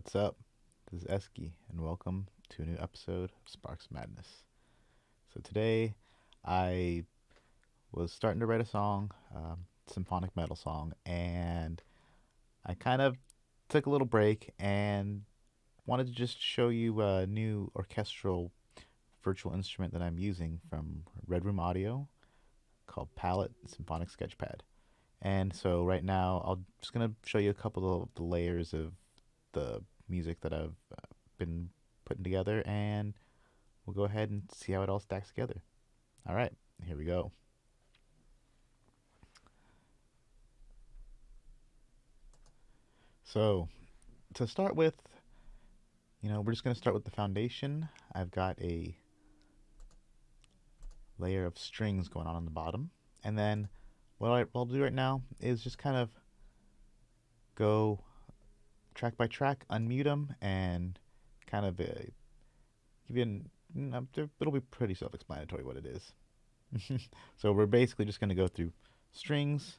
What's up? This is Eski, and welcome to a new episode of Sparks Madness. So today, I was starting to write a song, symphonic metal song, and I kind of took a little break and wanted to just show you a new orchestral virtual instrument that I'm using from Red Room Audio called Palette Symphonic Sketchpad. And so right now, I'm just gonna show you a couple of the layers of the music that I've been putting together, and we'll go ahead and see how it all stacks together. All right, here we go. So to start with, we're just gonna start with the foundation. I've got a layer of strings going on the bottom, and then what I'll do right now is just kind of go track by track, unmute them, and kind of give you it'll be pretty self-explanatory what it is. So we're basically just going to go through strings,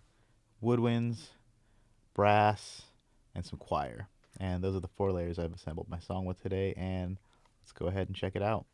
woodwinds, brass, and some choir. And those are the four layers I've assembled my song with today, and let's go ahead and check it out.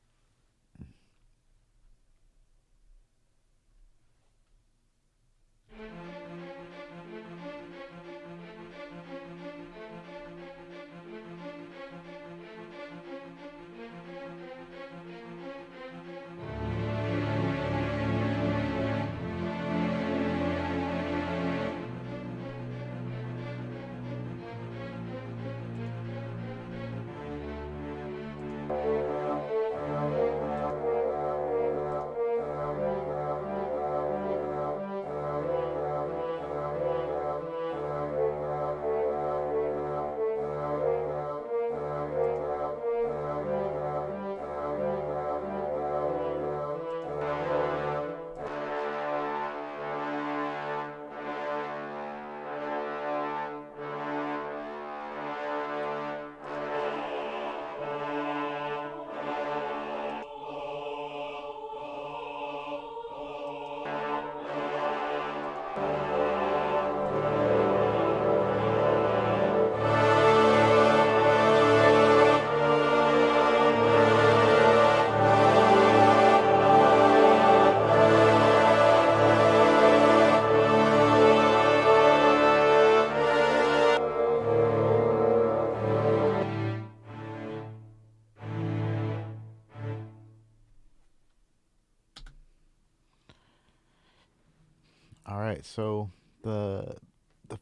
All right, so the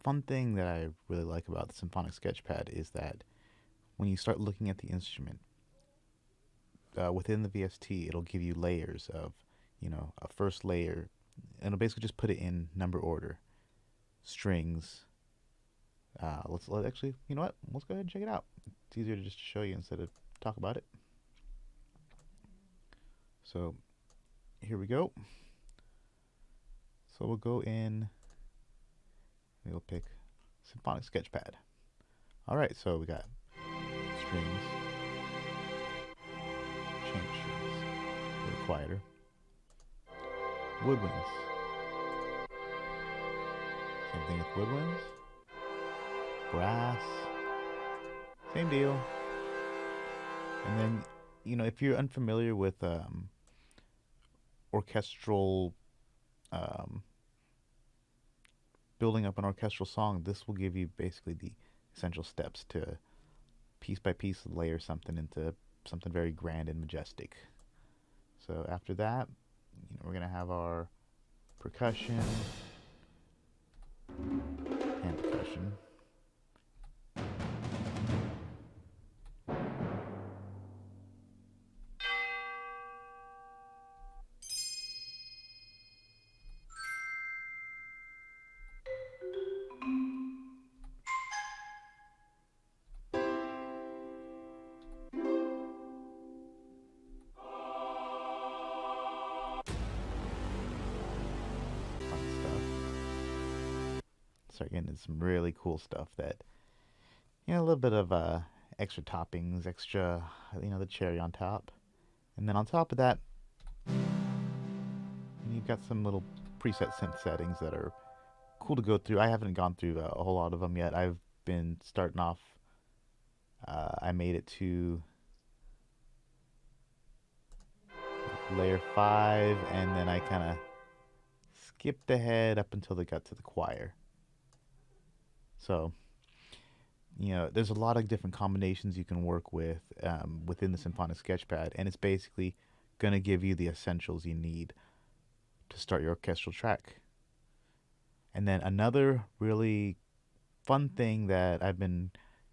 fun thing that I really like about the Symphonic Sketchpad is that when you start looking at the instrument within the VST, it'll give you layers of, a first layer, and it'll basically just put it in number order. Strings. Let actually, you know what? Let's go ahead and check it out. It's easier to just show you instead of talk about it. So here we go. So we'll go in, we'll pick Symphonic Sketchpad. All right, so we got strings, change strings, a little quieter, woodwinds, same thing with woodwinds, brass, same deal. And then, if you're unfamiliar with orchestral building up an orchestral song, this will give you basically the essential steps to piece by piece layer something into something very grand and majestic. So after that, we're going to have our percussion and percussion. Fun stuff. Start getting into some really cool stuff that, a little bit of extra toppings, extra, the cherry on top. And then on top of that, you've got some little preset synth settings that are cool to go through. I haven't gone through a whole lot of them yet. I've been starting off I made it to layer 5, and then I kind of skipped ahead up until they got to the choir. So, there's a lot of different combinations you can work with within the Symphonic Sketchpad, and it's basically going to give you the essentials you need to start your orchestral track. And then another really fun thing that I've been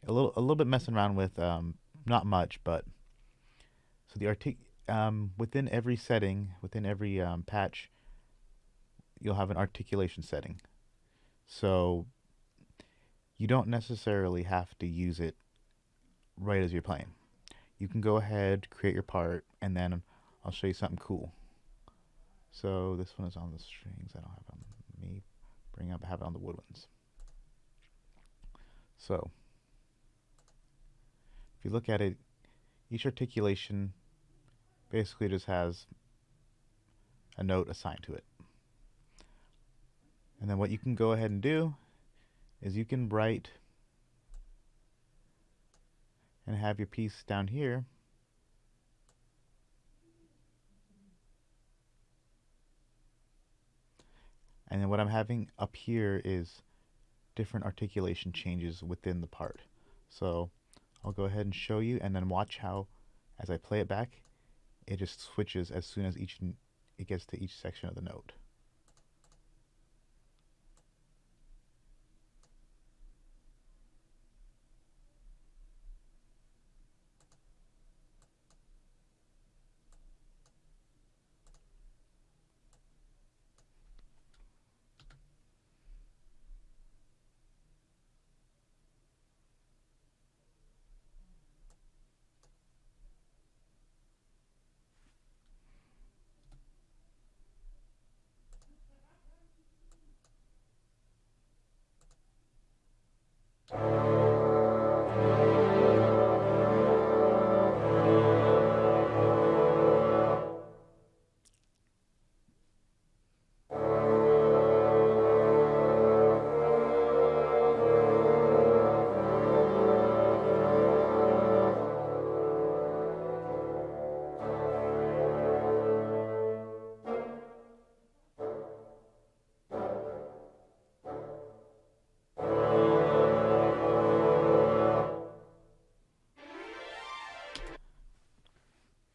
a little bit messing around with, not much, but so within every setting, within every patch, you'll have an articulation setting. So you don't necessarily have to use it right as you're playing. You can go ahead, create your part, and then I'll show you something cool. So this one is on the strings. I don't have it on me. Have it on the woodwinds. So if you look at it, each articulation basically just has a note assigned to it. And then what you can go ahead and do is you can write and have your piece down here. And then what I'm having up here is different articulation changes within the part. So I'll go ahead and show you, and then watch how, as I play it back, it just switches as soon as it gets to each section of the note.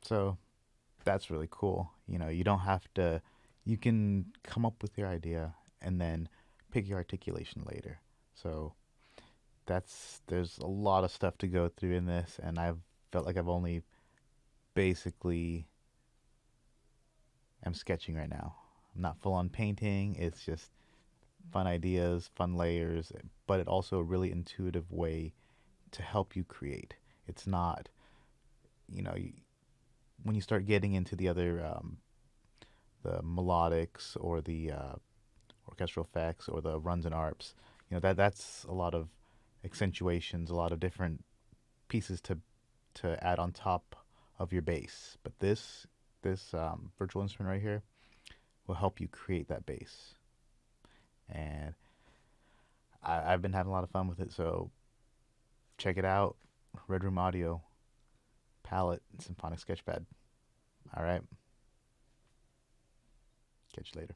So that's really cool. You don't have to, you can come up with your idea and then pick your articulation later. So there's a lot of stuff to go through in this, and I've felt like I've only basically am sketching right now. I'm not full on painting. It's just fun ideas, fun layers, but it also a really intuitive way to help you create. It's not, you know, when you start getting into the other, the melodics or the orchestral effects or the runs and arps, that's a lot of accentuations, a lot of different pieces to add on top of your bass. But this virtual instrument right here will help you create that bass. And I've been having a lot of fun with it, so check it out. Red Room Audio, Palette, Symphonic Sketchpad. All right. Catch you later.